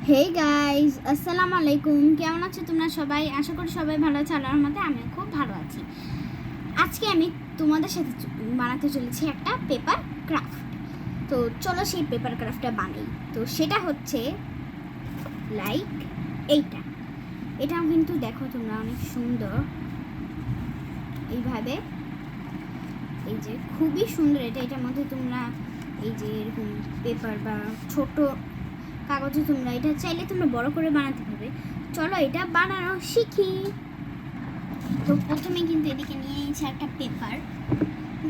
Hey guys, আসসালামু আলাইকুম। কেমন আছো তোমরা সবাই? আশা করি সবাই ভালো আছে। আল্লাহর রহমতে আমিও খুব ভালো আছি। আজকে আমি তোমাদের সাথে বানাতে চলেছি একটা পেপার ক্রাফট। তো চলো সেই পেপার ক্রাফটটা বানাই। তো সেটা হচ্ছে লাইক এইটা। এটাও কিন্তু দেখো তোমরা অনেক সুন্দর, এইভাবে, এই যে খুবই সুন্দর। এটার মধ্যে তোমরা এই যে এরকম পেপার বা ছোট কাগজে তোমরা এটা চাইলে তোমরা বড় করে বানাতে পারবে। চলো এটা বানানো শিখি। তো প্রথমে কিন্তু এদিকে নিয়ে নিয়েছি একটা পেপার।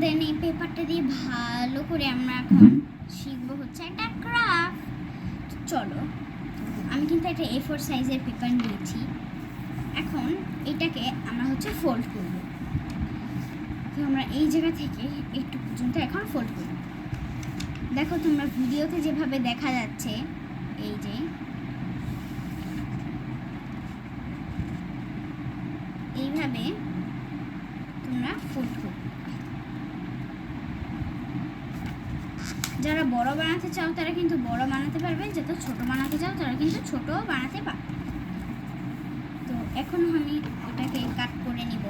দেন এই পেপারটা দিয়ে ভালো করে আমরা এখন শিখবো হচ্ছে একটা ক্রাফট। চলো, আমি কিন্তু একটা A4 সাইজের পেপার নিয়েছি। এখন এটাকে আমরা হচ্ছে ফোল্ড করব। তো আমরা এই জায়গা থেকে একটু পর্যন্ত এখন ফোল্ড করব। দেখো তোমরা ভিডিওতে যেভাবে দেখা যাচ্ছে, এই যে এইভাবে তোমরা ফোল্ড করবে। যারা বড় বানাতে চাও তারা কিন্তু বড় বানাতে পারবে, যারা ছোট বানাতে চাও তারা কিন্তু ছোট বানাতে পারবে। তো এখন আমি এটাকে কাট করে নিব।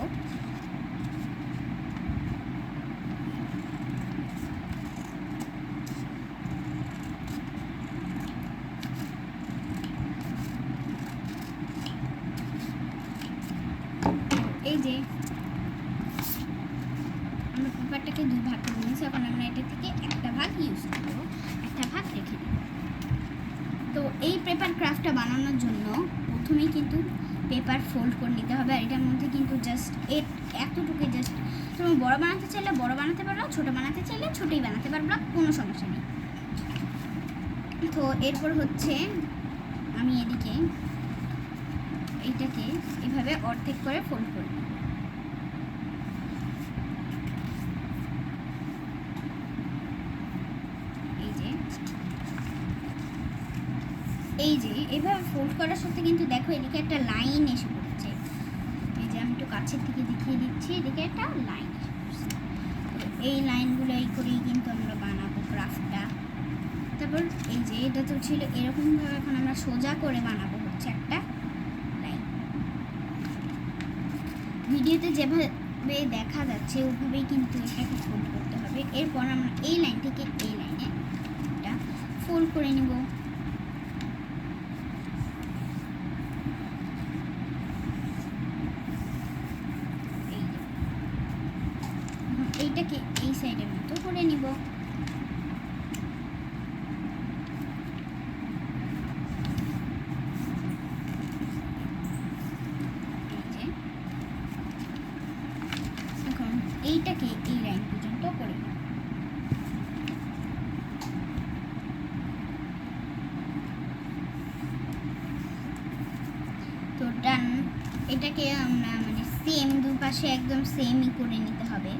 এই যে আমরা পেপারটাকে দুই ভাগ করে নিয়েছি। এখন আমরা এটা থেকে একটা ভাগ ইউজ করব, একটা ভাগ রেখে দেব। তো এই পেপার ক্রাফটটা বানানোর জন্য প্রথমেই কিন্তু পেপার ফোল্ড করে নিতে হবে। আর এটার মধ্যে কিন্তু জাস্ট এতটুকু, জাস্ট তুমি বড় বানাতে চাইলে বড় বানাতে পারবে, ছোট বানাতে চাইলে ছোটই বানাতে পারবে, কোনো সমস্যা নেই। তো এরপর হচ্ছে আমি এদিকে এইটাকে এভাবে অর্ধেক করে ফোল্ড করে নিই। এই যে এভাবে ফোল্ড করার সাথে কিন্তু দেখো এদিকে একটা লাইন এসে পড়েছে। এই যে আমি একটু কাছের থেকে দেখিয়ে দিচ্ছি, এদিকে একটা লাইন এসে পড়ছে। তো এই লাইনগুলো এই করেই কিন্তু আমরা বানাবো ক্রাফটটা। তারপর এই যে এটা তো ছিল এরকমভাবে, এখন আমরা সোজা করে বানাবো হচ্ছে একটা লাইন। ভিডিওতে যেভাবে দেখা যাচ্ছে ওইভাবেই কিন্তু এটাকে ফোল্ড করতে হবে। এরপর আমরা এই লাইন থেকে এই লাইনে এটা ফোল্ড করে নিব। এইটাকে এই সাইডের মতো করে নিব। এখন এইটাকে এই লাইন পর্যন্ত করে নিব। তো ডান। এটাকে আমরা মানে সেম দুপাশে একদম সেমই করে নিতে হবে।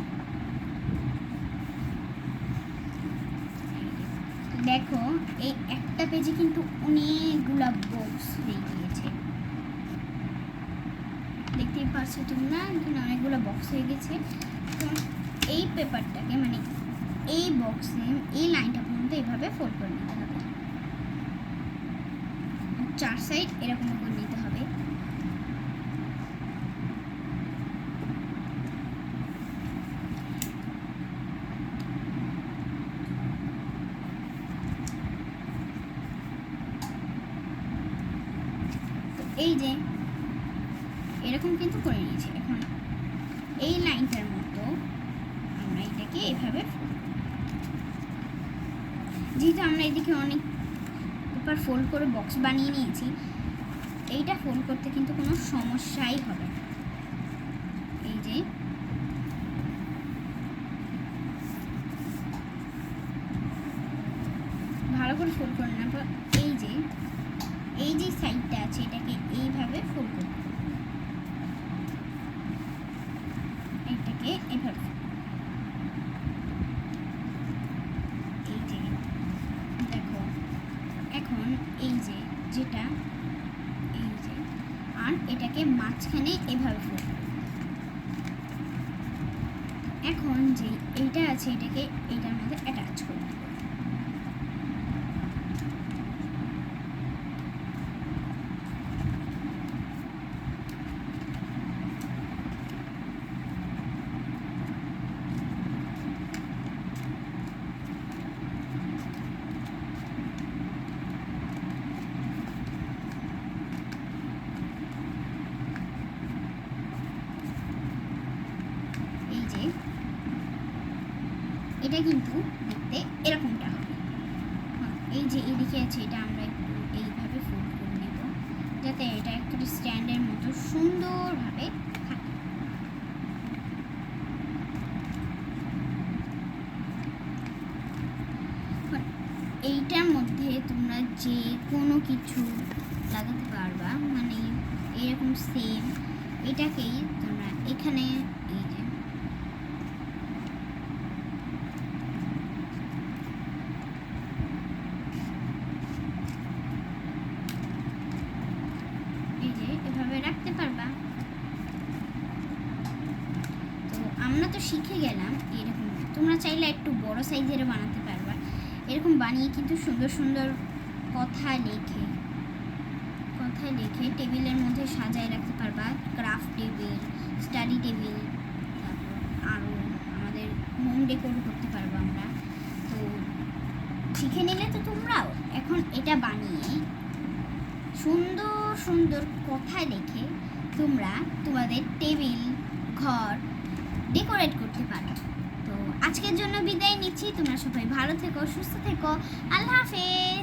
দেখো এই একটা পেজে কিন্তু অনেকগুলা বক্স হয়ে গিয়েছে, দেখতেই পাচ্ছ তোমরা, এখানে অনেকগুলো বক্স হয়ে গেছে। তো এই পেপারটাকে মানে এই বক্সে এই লাইনটা পর্যন্ত এইভাবে ফোল্ড করে নিতে হবে। চার সাইড এরকম করে নিতে হবে। এই যে এরকম কিন্তু করে নিয়েছি। এখন এই লাইনটার মতো আমরা এটাকে এভাবে, যেহেতু আমরা এদিকে অনেক পেপার ফোল্ড করে বক্স বানিয়ে নিয়েছি, এইটা ফোল্ড করতে কিন্তু কোনো সমস্যাই হবে না। এই যে ভালো করে ফোল্ড করে নেওয়ার পর এই যে সাইডটা আছে এটাকে এইভাবে ফোল্ড করতে হবে। এইটাকে এভাবে, এই যে দেখো এখন এই যে যেটা, এই যে আর এটাকে মাঝখানে এভাবে ফোল্ড করব। এখন যে এইটা আছে এটাকে এইটার মধ্যে অ্যাটাচ করে দেব। এটা কিন্তু দেখতে এরকমটা হবে। এই যে এদিকে আছে এটা আমরা একটু এইভাবে ফোল্ড করে নেব যাতে এটা একটা স্ট্যান্ডের মতো সুন্দরভাবে থাকে। এইটার মধ্যে তোমরা যে কোনো কিছু লাগাতে পারবা, মানে এরকম সেম এটাকেই তোমরা এখানে এই যে এভাবে রাখতে পারবা। তো আমরা তো শিখে গেলাম এরকম, তোমরা চাইলে একটু বড় সাইজের বানাতে পারবা। এরকম বানিয়ে কিন্তু সুন্দর সুন্দর কথা লিখে টেবিলের মধ্যে সাজায় রাখতে পারবা। ক্রাফট টেবিল, স্টাডি টেবিল, তারপর আরও আমাদের হোম ডেকোর করতে পারবো আমরা। তো শিখে নিলে তো তোমরাও এখন এটা বানিয়ে সুন্দর সুন্দর কথা লিখে তোমরা তোমাদের টেবিল, ঘর ডেকোরেট করতে পারো। তো আজকের জন্য বিদায় নিচ্ছি। তোমরা সবাই ভালো থেকো, সুস্থ থেকো। আল্লাহ হাফেজ।